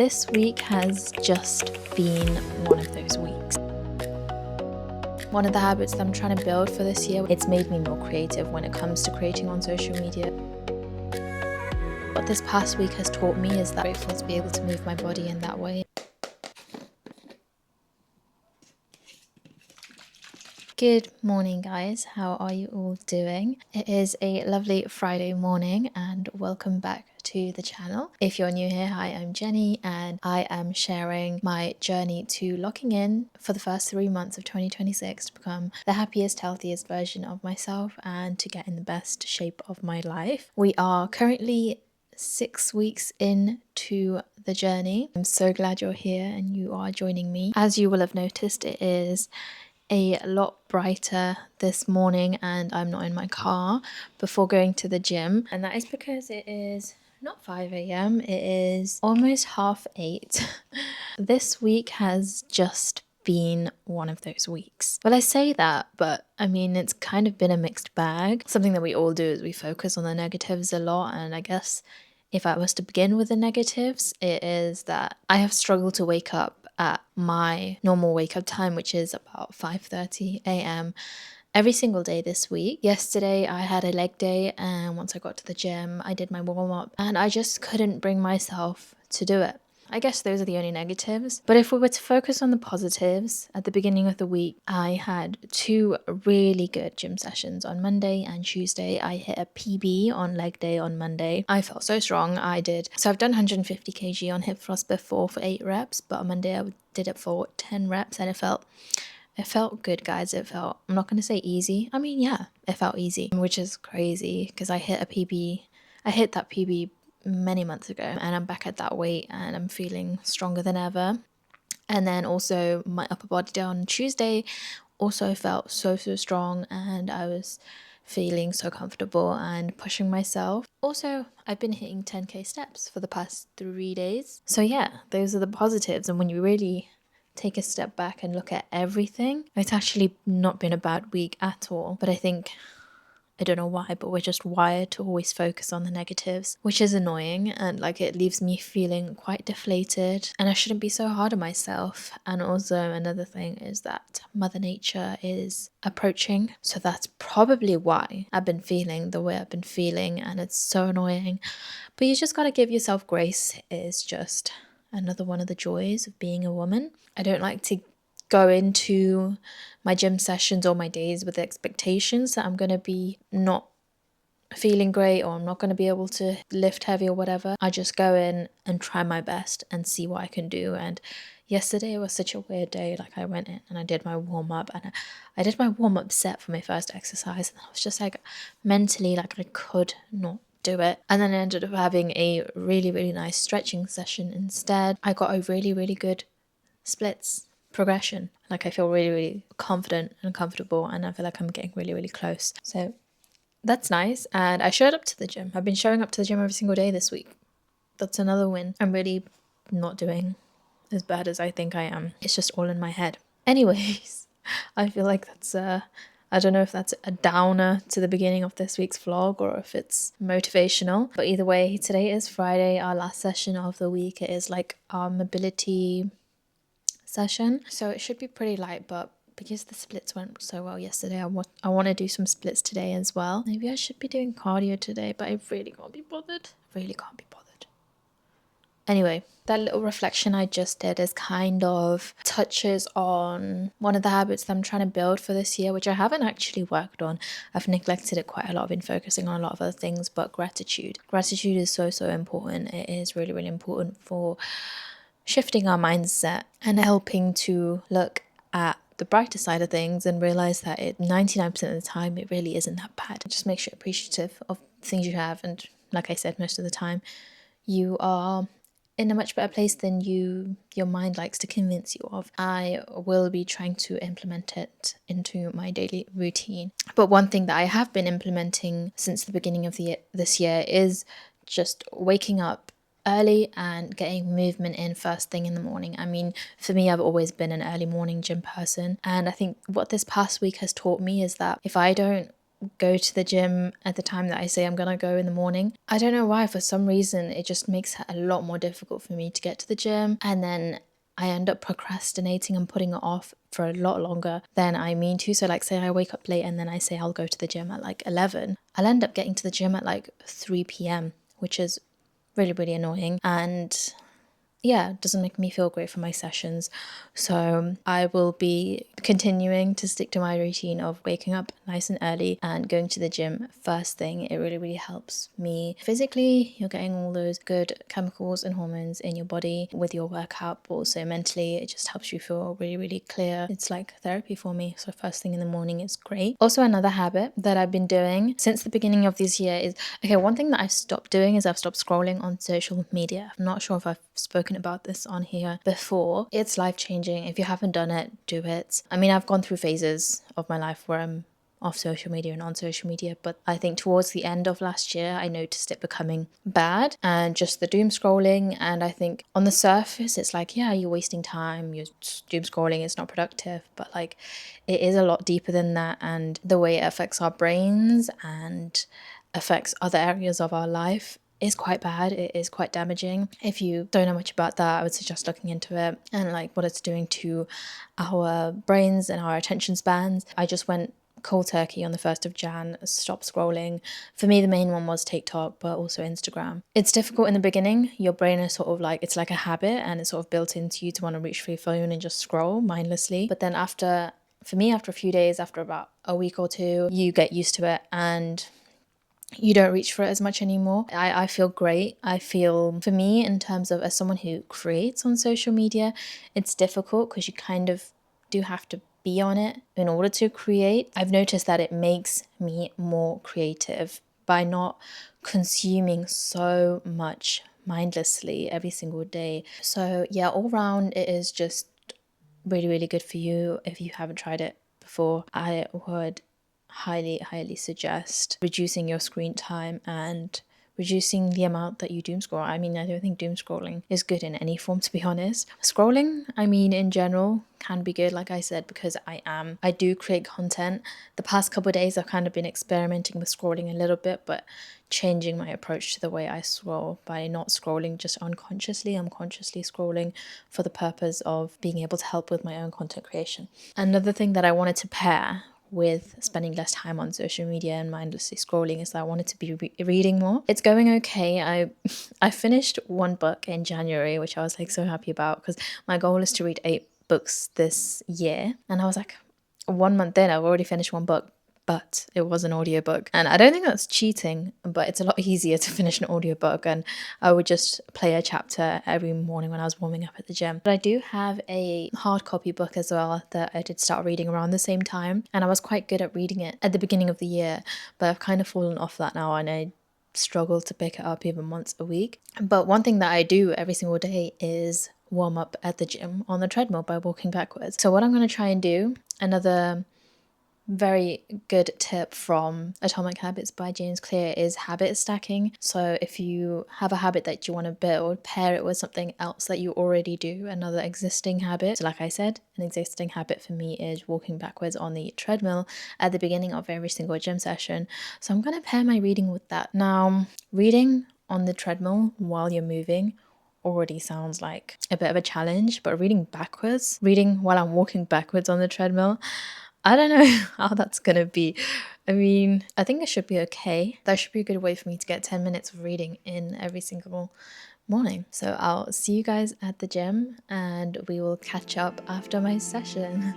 This week has just been one of those weeks. One of the habits that I'm trying to build for this year, it's made me more creative when it comes to creating on social media. What this past week has taught me is that I'm grateful to be able to move my body in that way. Good morning, guys. How are you all doing? It is a lovely Friday morning and welcome back to the channel. If you're new here, hi, I'm Jenny and I am sharing my journey to locking in for the first 3 months of 2026 to become the happiest, healthiest version of myself and to get in the best shape of my life. We are currently 6 weeks into the journey. I'm so glad you're here and you are joining me. As you will have noticed, it is a lot brighter this morning and I'm not in my car before going to the gym, and that is because it is not 5 a.m. it is almost 8:30. This week has just been one of those weeks. Well, I say that, but I mean, it's kind of been a mixed bag. Something that we all do is we focus on the negatives a lot, and I guess if I was to begin with the negatives, it is that I have struggled to wake up at my normal wake up time, which is about 5:30 a.m. every single day this week. Yesterday I had a leg day, and once I got to the gym I did my warm up and I just couldn't bring myself to do it. I guess those are the only negatives. But if we were to focus on the positives, at the beginning of the week, I had 2 really good gym sessions on Monday and Tuesday. I hit a PB on leg day on Monday. I felt so strong. So I've done 150 kg on hip thrust before for 8 reps, but on Monday I did it for 10 reps and it felt good, guys. It felt, I'm not going to say easy. I mean, yeah, it felt easy, which is crazy because I hit that PB many months ago and I'm back at that weight and I'm feeling stronger than ever. And then also my upper body day on Tuesday also felt so strong and I was feeling so comfortable and pushing myself. Also, I've been hitting 10k steps for the past 3 days. So yeah, those are the positives. And when you really take a step back and look at everything, it's actually not been a bad week at all. But I don't know why, but we're just wired to always focus on the negatives, which is annoying, and like it leaves me feeling quite deflated, and I shouldn't be so hard on myself. And also another thing is that Mother Nature is approaching, so that's probably why I've been feeling the way I've been feeling, and it's so annoying. But you just gotta give yourself grace. It's just another one of the joys of being a woman. I don't like to go into my gym sessions or my days with expectations that I'm going to be not feeling great or I'm not going to be able to lift heavy or whatever. I just go in and try my best and see what I can do. And yesterday was such a weird day. Like I went in and I did my warm up and I did my warm up set for my first exercise, and I was just like mentally like I could not do it. And then I ended up having a really nice stretching session instead. I got a really good splits progression. Like I feel really confident and comfortable, and I feel like I'm getting really close. So that's nice. And I showed up to the gym. I've been showing up to the gym every single day this week. That's another win. I'm really not doing as bad as I think I am. It's just all in my head. Anyways, I feel like that's I don't know if that's a downer to the beginning of this week's vlog or if it's motivational. But either way, today is Friday, our last session of the week. It is like our mobility session, so it should be pretty light, but because the splits went so well yesterday, I want to do some splits today as well. Maybe I should be doing cardio today, but I really can't be bothered. Anyway, that little reflection I just did is kind of touches on one of the habits that I'm trying to build for this year, which I haven't actually worked on. I've neglected it quite a lot. I've been focusing on a lot of other things, but gratitude is so important. It is really important for shifting our mindset and helping to look at the brighter side of things and realize that 99% of the time it really isn't that bad. It just makes you appreciative of things you have, and like I said, most of the time you are in a much better place than your mind likes to convince you of. I will be trying to implement it into my daily routine. But one thing that I have been implementing since the beginning of this year is just waking up early and getting movement in first thing in the morning. I mean, for me, I've always been an early morning gym person, and I think what this past week has taught me is that if I don't go to the gym at the time that I say I'm gonna go in the morning. I don't know why, for some reason it just makes it a lot more difficult for me to get to the gym, and then I end up procrastinating and putting it off for a lot longer than I mean to. So like, say I wake up late and then I say I'll go to the gym at like 11, I'll end up getting to the gym at like 3 p.m, which is really, really annoying. And yeah, it doesn't make me feel great for my sessions. So I will be continuing to stick to my routine of waking up nice and early and going to the gym first thing. It really, really helps me physically. You're getting all those good chemicals and hormones in your body with your workout, but also mentally, it just helps you feel really, really clear. It's like therapy for me. So first thing in the morning is great. Also, another habit that I've been doing since the beginning of this year is, okay, one thing that I've stopped doing is I've stopped scrolling on social media. I'm not sure if I've spoken about this on here before. It's life-changing. If you haven't done it, do it. I mean, I've gone through phases of my life where I'm off social media and on social media, but I think towards the end of last year I noticed it becoming bad and just the doom scrolling. And I think on the surface it's like, yeah, you're wasting time, you're doom scrolling, it's not productive, but like it is a lot deeper than that, and the way it affects our brains and affects other areas of our life is quite bad. It is quite damaging. If you don't know much about that, I would suggest looking into it and like what it's doing to our brains and our attention spans. I just went cold turkey on the 1st of Jan, stop scrolling. For me, the main one was TikTok, but also Instagram. It's difficult in the beginning. Your brain is sort of like, it's like a habit and it's sort of built into you to want to reach for your phone and just scroll mindlessly. But then for me, after a few days, after about a week or two, you get used to it and you don't reach for it as much anymore. I feel great. I feel, for me, in terms of as someone who creates on social media, it's difficult because you kind of do have to be on it in order to create. I've noticed that it makes me more creative by not consuming so much mindlessly every single day. So yeah, all round it is just really, really good for you. If you haven't tried it before, I would highly suggest reducing your screen time and reducing the amount that you doom scroll. I mean, I don't think doom scrolling is good in any form, to be honest. Scrolling, I mean, in general, can be good, like I said, because I do create content. The past couple of days, I've kind of been experimenting with scrolling a little bit, but changing my approach to the way I scroll by not scrolling just unconsciously. I'm consciously scrolling for the purpose of being able to help with my own content creation. Another thing that I wanted to pair with spending less time on social media and mindlessly scrolling is that I wanted to be reading more. It's going okay. I finished one book in January, which I was like so happy about because my goal is to read 8 books this year, and I was like, 1 month in, I've already finished one book, but it was an audiobook. And I don't think that's cheating, but it's a lot easier to finish an audiobook, and I would just play a chapter every morning when I was warming up at the gym. But I do have a hard copy book as well that I did start reading around the same time, and I was quite good at reading it at the beginning of the year, but I've kind of fallen off that now, and I struggle to pick it up even once a week. But one thing that I do every single day is warm up at the gym on the treadmill by walking backwards. So what I'm going to try and do, another very good tip from Atomic Habits by James Clear, is habit stacking. So if you have a habit that you want to build, pair it with something else that you already do, another existing habit. So like I said, an existing habit for me is walking backwards on the treadmill at the beginning of every single gym session. So I'm going to pair my reading with that. Now, reading on the treadmill while you're moving already sounds like a bit of a challenge, but reading while I'm walking backwards on the treadmill, I don't know how that's gonna be. I mean, I think it should be okay. That should be a good way for me to get 10 minutes of reading in every single morning. So I'll see you guys at the gym and we will catch up after my session.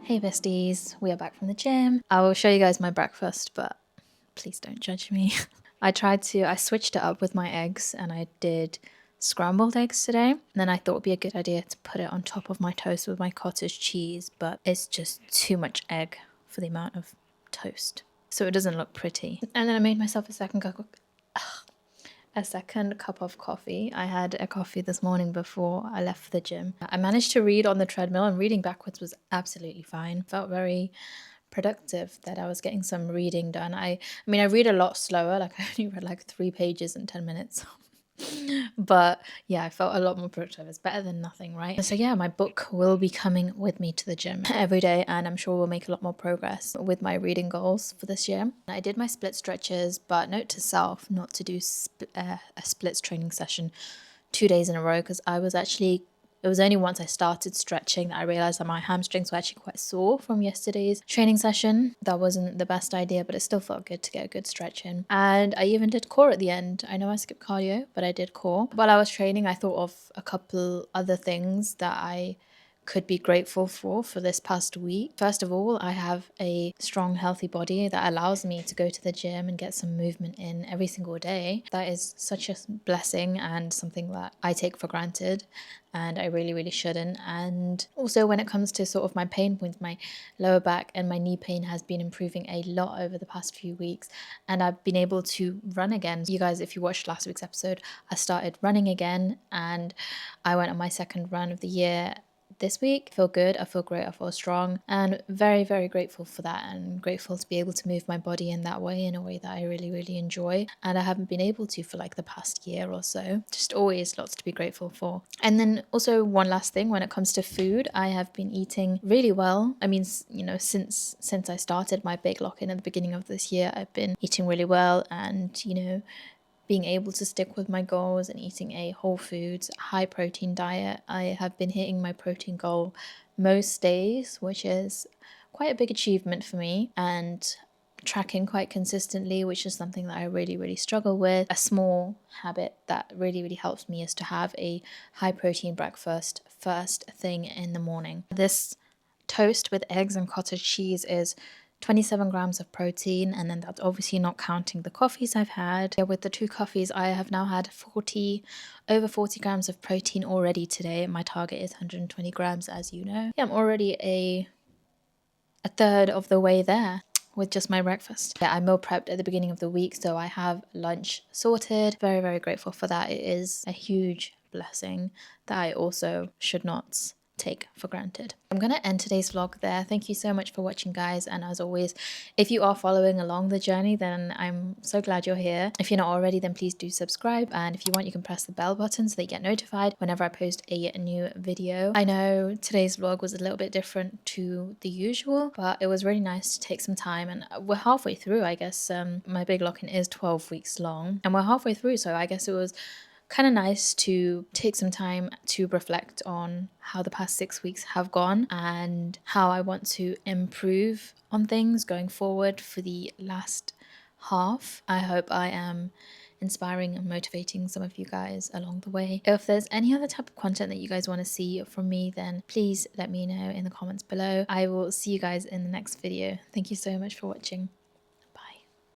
Hey besties, we are back from the gym. I will show you guys my breakfast, but please don't judge me. I switched it up with my eggs and I did scrambled eggs today. And then I thought it'd be a good idea to put it on top of my toast with my cottage cheese, but it's just too much egg for the amount of toast. So it doesn't look pretty. And then I made myself a second cup of coffee. I had a coffee this morning before I left the gym. I managed to read on the treadmill, and reading backwards was absolutely fine. Felt very productive that I was getting some reading done. I mean, I read a lot slower. Like, I only read like 3 pages in 10 minutes. But yeah, I felt a lot more productive. It's better than nothing, right? So yeah, my book will be coming with me to the gym every day, and I'm sure we'll make a lot more progress with my reading goals for this year. I did my split stretches, but note to self not to do a splits training session 2 days in a row, because it was only once I started stretching that I realized that my hamstrings were actually quite sore from yesterday's training session. That wasn't the best idea, but it still felt good to get a good stretch in. And I even did core at the end. I know I skipped cardio, but I did core. While I was training, I thought of a couple other things that I could be grateful for this past week. First of all, I have a strong, healthy body that allows me to go to the gym and get some movement in every single day. That is such a blessing and something that I take for granted, and I really, really shouldn't. And also, when it comes to sort of my pain points, my lower back and my knee pain has been improving a lot over the past few weeks, and I've been able to run again. You guys, if you watched last week's episode, I started running again, and I went on my second run of the year this week. I feel good, I feel great, I feel strong, and very, very grateful for that, and grateful to be able to move my body in that way, in a way that I really, really enjoy, and I haven't been able to for like the past year or so. Just always lots to be grateful for. And then also one last thing, when it comes to food, I have been eating really well. I mean, you know, since I started my big lock-in at the beginning of this year, I've been eating really well, and you know, being able to stick with my goals and eating a whole foods, high protein diet. I have been hitting my protein goal most days, which is quite a big achievement for me, and tracking quite consistently, which is something that I really, really struggle with. A small habit that really, really helps me is to have a high protein breakfast first thing in the morning. This toast with eggs and cottage cheese is 27 grams of protein, and then that's obviously not counting the coffees I've had. Yeah, with the 2 coffees, I have now had over 40 grams of protein already today. My target is 120 grams, as you know. Yeah, I'm already a third of the way there with just my breakfast. Yeah, I meal prepped at the beginning of the week, so I have lunch sorted. Very, very grateful for that. It is a huge blessing that I also should not take for granted. I'm gonna end today's vlog there. Thank you so much for watching, guys, and as always, if you are following along the journey, then I'm so glad you're here. If you're not already, then please do subscribe, and if you want, you can press the bell button so that you get notified whenever I post a new video. I know today's vlog was a little bit different to the usual, but it was really nice to take some time, and we're halfway through, I guess. My big lock-in is 12 weeks long, and we're halfway through, so I guess it was kind of nice to take some time to reflect on how the past 6 weeks have gone and how I want to improve on things going forward for the last half. I hope I am inspiring and motivating some of you guys along the way. If there's any other type of content that you guys want to see from me, then please let me know in the comments below. I will see you guys in the next video. Thank you so much for watching.